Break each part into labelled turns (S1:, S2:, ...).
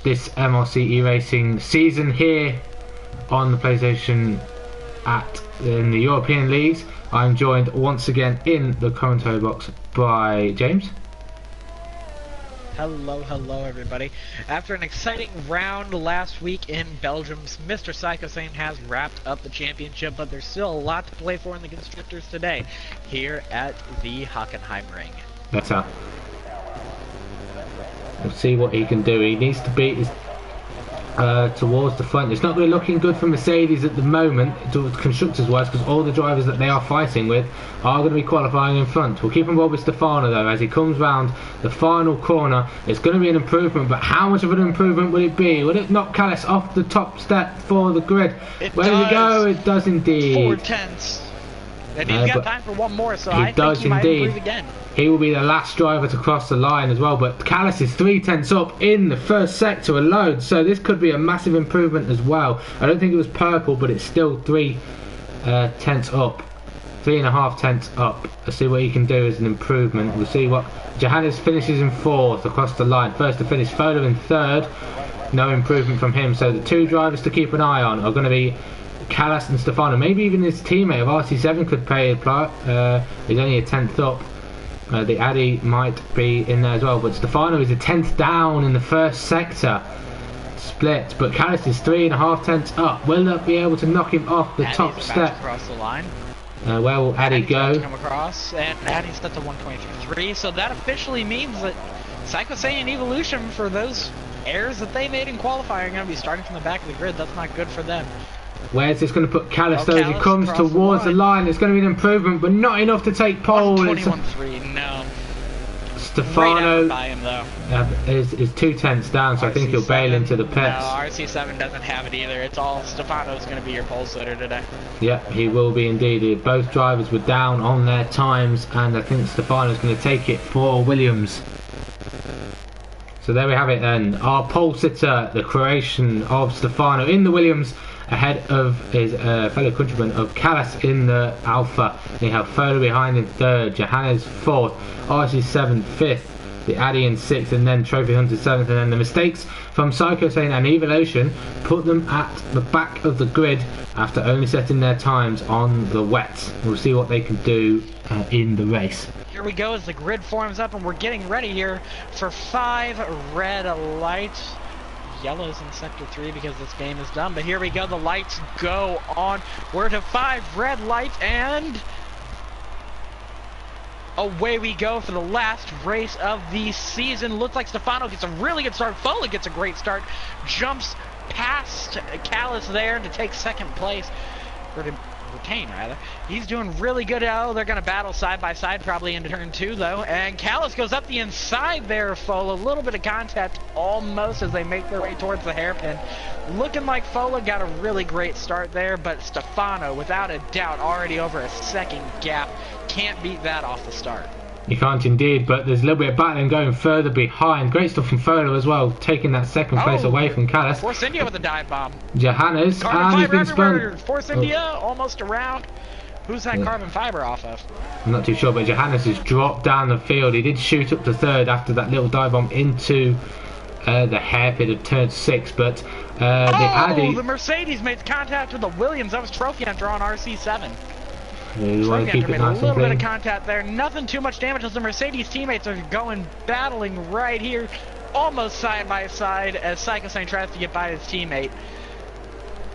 S1: this MLC E-Racing season here on the PlayStation in the European leagues. I'm joined once again in the commentary box by James.
S2: Hello everybody. After an exciting round last week in Belgium, Mr. Psychosane has wrapped up the championship, but there's still a lot to play for in the Constructors today here at the Hockenheim Ring.
S1: That's up. We'll see what he can do. He needs to beat his towards the front. It's not really looking good for Mercedes at the moment, constructors wise, because all the drivers that they are fighting with are going to be qualifying in front. We'll keep him well with Stefano though as he comes round the final corner. It's going to be an improvement, but how much of an improvement will it be? Will it knock Callis off the top step for the grid? Where does it go? It does indeed.
S2: 4/10. And he's got time for one more, so I think he might improve again.
S1: He will be the last driver to cross the line as well, but Callis is 3/10 up in the first sector alone, so this could be a massive improvement as well. I don't think it was purple, but it's still 3/10 up, 3.5 up. Let's see what he can do as an improvement. We'll see what Johannes finishes in 4th across the line. First to finish, Foda in 3rd. No improvement from him, so the two drivers to keep an eye on are going to be Callis and Stefano. Maybe even his teammate of RC7 could play a part. He's only a 10th up. The Addy might be in there as well, but Stefano is a 10th down in the first sector split, but Callis is 3.5 up. Will that be able to knock him off the top step?
S2: Across the line.
S1: Where will Addy go?
S2: Come across, and Addy's set to 1.33, so that officially means that Psychosane and Evolution, for those errors that they made in qualifying, are going to be starting from the back of the grid. That's not good for them.
S1: Where's this going to put Callis though as he comes towards the line? It's going to be an improvement, but not enough to take pole.
S2: 21.3, no.
S1: Stefano
S2: by him, though.
S1: is 2/10 down, so I think he'll bail into the pits.
S2: No, RC7 doesn't have it either. It's all Stefano's going to be your pole sitter today.
S1: Yep, he will be indeed. Both drivers were down on their times, and I think Stefano's going to take it for Williams. So there we have it then. Our pole sitter, the Croatian of Stefano in the Williams, ahead of his fellow countryman of Callis in the Alpha. They have Foda behind in 3rd, Johannes 4th, RC7 5th, the Addy in 6th, and then Trophy Hunter 7th. And then the mistakes from Psychosane and Evolution put them at the back of the grid after only setting their times on the wets. We'll see what they can do in the race.
S2: Here we go as the grid forms up, and we're getting ready here for 5 red lights. Yellow's in sector 3 because this game is done, but here we go, the lights go on. We're to 5 red lights, and away we go for the last race of the season. Looks like Stefano gets a really good start. Fola gets a great start, jumps past Callis there to take 2nd place, or to retain rather. He's doing really good. Oh, they're going to battle side by side probably into turn 2 though, and Callis goes up the inside there. Fola, a little bit of contact almost as they make their way towards the hairpin. Looking like Fola got a really great start there, but Stefano without a doubt already over a 2nd gap. Can't beat that off the start.
S1: You can't indeed, but there's a little bit of battling going further behind. Great stuff from Fola as well, taking that 2nd place away from Callis.
S2: Force India with a dive bomb.
S1: Johannes, and he's been spun.
S2: Force India almost around. Who's that carbon fiber off of?
S1: I'm not too sure, but Johannes has dropped down the field. He did shoot up to 3rd after that little dive bomb into the hairpin of turn 6, but the Addy...
S2: the Mercedes made contact with the Williams. That was Trophy Hunter on RC7.
S1: You want to keep it nice
S2: a little
S1: and
S2: bit
S1: clean.
S2: of contact there. Nothing too much damage as the Mercedes teammates are going battling right here, almost side by side as Psychosane tries to get by his teammate.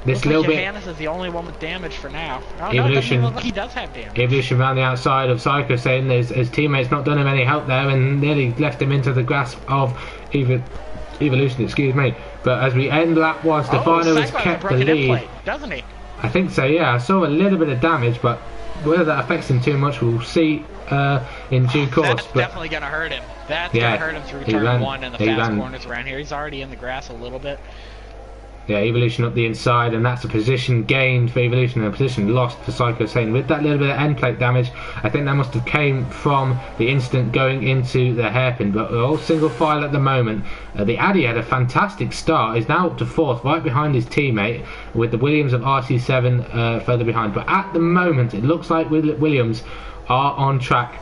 S1: This little bit.
S2: Johannes is the only one with damage for now. Oh,
S1: Evolution.
S2: no, he does have damage.
S1: Evolution around the outside of Psychosane. His teammates not done him any help there and nearly left him into the grasp of Evolution. Excuse me. But as we end lap 1, Stefano has kept the lead.
S2: Plate, doesn't he?
S1: I think so. Yeah, I saw a little bit of damage, but whether that affects him too much, we'll see in due course.
S2: That's definitely going to hurt him. That's going to hurt him through turn 1 and the fast corners around here. He's already in the grass a little bit.
S1: Yeah, Evolution up the inside, and that's a position gained for Evolution and a position lost for Psychosane. With that little bit of end plate damage, I think that must have came from the incident going into the hairpin. But we're all single file at the moment. The Addy had a fantastic start. He's now up to 4th, right behind his teammate, with the Williams of RC7 further behind. But at the moment, it looks like Williams are on track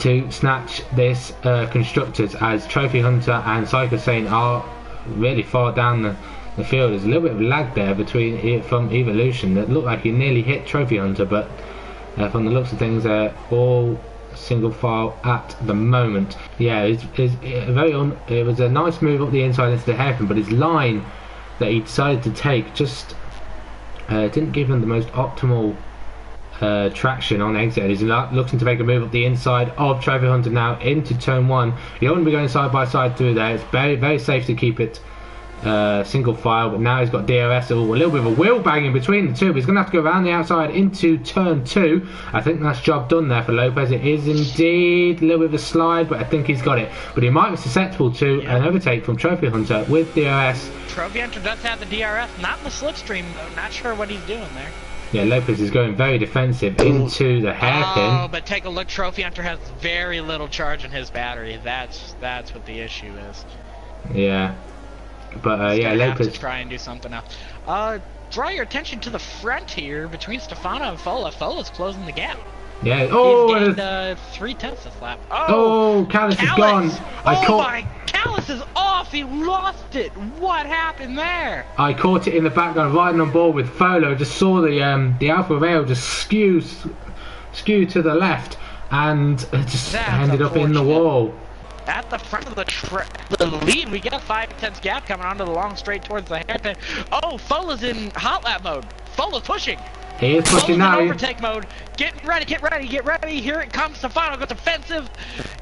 S1: to snatch this Constructors, as Trophy Hunter and Psychosane are really far down the field. There's a little bit of lag there from Evolution. That looked like he nearly hit Trophy Hunter, but from the looks of things, they're all single file at the moment. Yeah, it was a nice move up the inside into the hairpin, but his line that he decided to take just didn't give him the most optimal traction on exit. He's looking to make a move up the inside of Trophy Hunter now into turn 1. You don't want to be going side by side through there. It's very, very safe to keep it single file, but now he's got DRS, a little bit of a wheel bang in between the two, but he's going to have to go around the outside into turn 2. I think that's job done there for Lopez. It is indeed a little bit of a slide, but I think he's got it. But he might be susceptible to an overtake from Trophy Hunter with DRS.
S2: Trophy Hunter does have the DRS, not in the slipstream though. Not sure what he's doing there.
S1: Yeah, Lopez is going very defensive into the hairpin.
S2: Oh, but take a look. Trophy Hunter has very little charge in his battery. That's what the issue is.
S1: Yeah. But yeah, Lopez
S2: have to try and do something else. Draw your attention to the front here between Stefano and Fola. Fola's closing the gap.
S1: Yeah.
S2: Oh, he's gained 3/10 this lap.
S1: Oh, Callis is gone.
S2: My Callis is off. He lost it. What happened there?
S1: I caught it in the background, riding on board with Folo. Just saw the Alfa Romeo just skew to the left, and it just ended up in the wall.
S2: At the front of the lead, we get a 5/10 gap coming onto the long straight towards the hairpin. Oh, Fola's in hot lap mode. Fola's pushing.
S1: He is pushing now.
S2: In overtake mode. Get ready, get ready, get ready. Here it comes. Stefano goes offensive.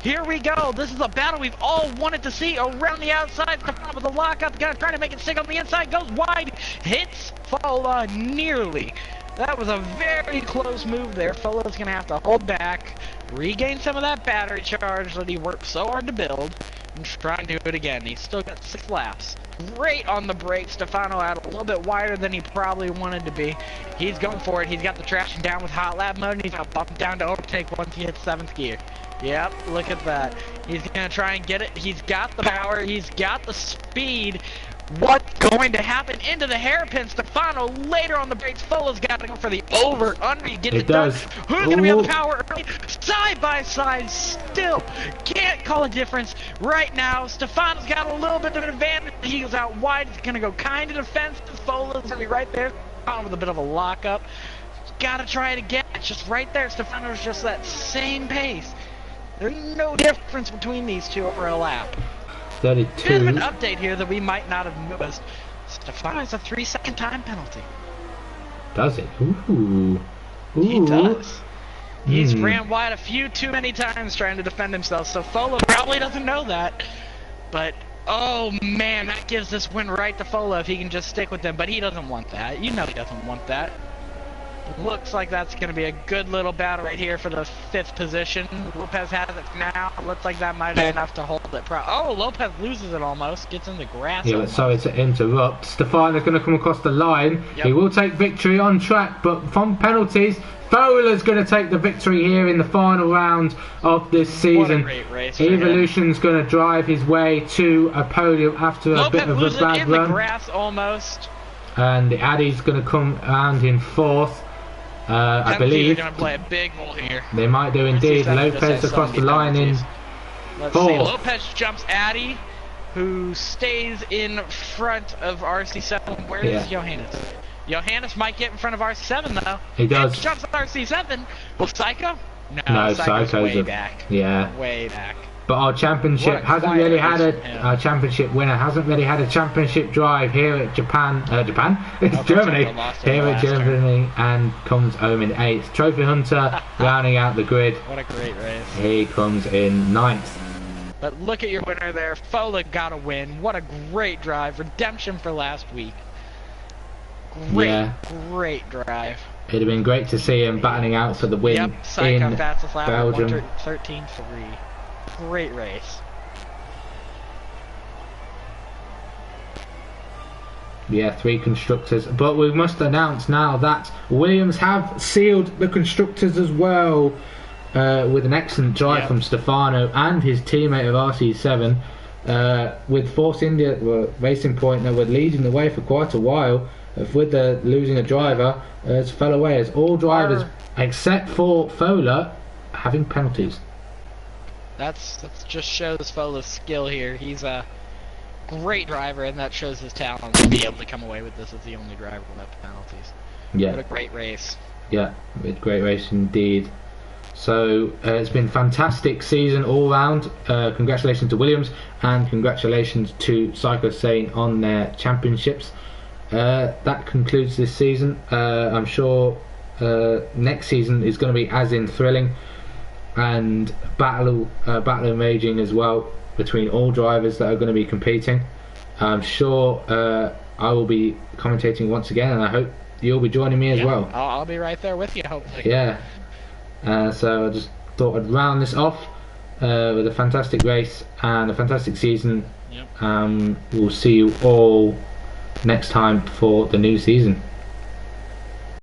S2: Here we go. This is a battle we've all wanted to see. Around the outside, Stefano with the lockup. Gonna try to make it stick on the inside. Goes wide. Hits Fola nearly. That was a very close move there. Fola's gonna have to hold back, regain some of that battery charge that he worked so hard to build, and try and do it again. He's still got 6 laps. Great on the brake. Stefano out a little bit wider than he probably wanted to be. He's going for it. He's got the traction down with hot lap mode, and he's gonna bump down to overtake once he hits 7th gear. Yep, look at that. He's gonna try and get it. He's got the power. He's got the speed. What's going to happen into the hairpin? Stefano later on the brakes. Fola's got to go for the over under. You get it done. Who's going to be on the power early? Side by side, still can't call a difference right now. Stefano's got a little bit of an advantage. He goes out wide. He's going to go kind of defensive. Fola's going to be right there with a bit of a lockup. Got to try it again. It's just right there. Stefano's just that same pace. There's no difference between these two over a lap.
S1: 32.
S2: Bit of an update here that we might not have noticed. Stefano has a 3-second time penalty.
S1: Does it? Ooh.
S2: He does. He's ran wide a few too many times trying to defend himself, so Fola probably doesn't know that. But, oh man, that gives this win right to Fola if he can just stick with them. But he doesn't want that. You know he doesn't want that. Looks like that's going to be a good little battle right here for the 5th position. Lopez has it now. Looks like that might be enough to hold it. Oh, Lopez loses it almost. Gets in the grass.
S1: Yeah, but sorry to interrupt. Stefano's going to come across the line. Yep. He will take victory on track, but from penalties, Fola's going to take the victory here in the final round of this season.
S2: What a great race for
S1: Evolution's going to drive his way to a podium after a bit of a bad run.
S2: The grass almost.
S1: And the Addy's going to come around in 4th. I believe
S2: they're going to play a big role here.
S1: They might do indeed. Lopez across the line in 4th.
S2: See, Lopez jumps Addy, who stays in front of RC7. Where is Johannes? Johannes might get in front of RC7 though.
S1: He does.
S2: He jumps RC7. Well, Psycho?
S1: No,
S2: Psycho's way back.
S1: Yeah.
S2: Way back.
S1: But our championship hasn't really had our championship winner hasn't really had a championship drive here at Japan. It's Germany. Here at Germany, and comes home in 8th. Trophy Hunter rounding out the grid.
S2: What a great race.
S1: He comes in 9th.
S2: But look at your winner there. Fola got a win. What a great drive. Redemption for last week. Great drive.
S1: It'd have been great to see him battling out for the win in Belgium.
S2: 13-3. Great race.
S1: Yeah, 3 constructors. But we must announce now that Williams have sealed the constructors as well, with an excellent drive from Stefano and his teammate of RC7, with Force India Racing Point that were leading the way for quite a while. With the losing a driver, it's fell away as all drivers except for Fola having penalties.
S2: That's just shows Fola's skill here. He's great driver, and that shows his talent to be able to come away with this as the only driver without penalties.
S1: Yeah.
S2: What a great race.
S1: Yeah, great race indeed. So it's been fantastic season all round. Congratulations to Williams and congratulations to Psycho Sane on their championships. That concludes this season. I'm sure next season is going to be as in thrilling and battle and raging as well between all drivers that are going to be competing. I'm sure I will be commentating once again, and I hope you'll be joining me as well.
S2: I'll be right there with you, hopefully.
S1: Yeah. So I just thought I'd round this off with a fantastic race and a fantastic season.
S2: Yep.
S1: We'll see you all next time for the new season.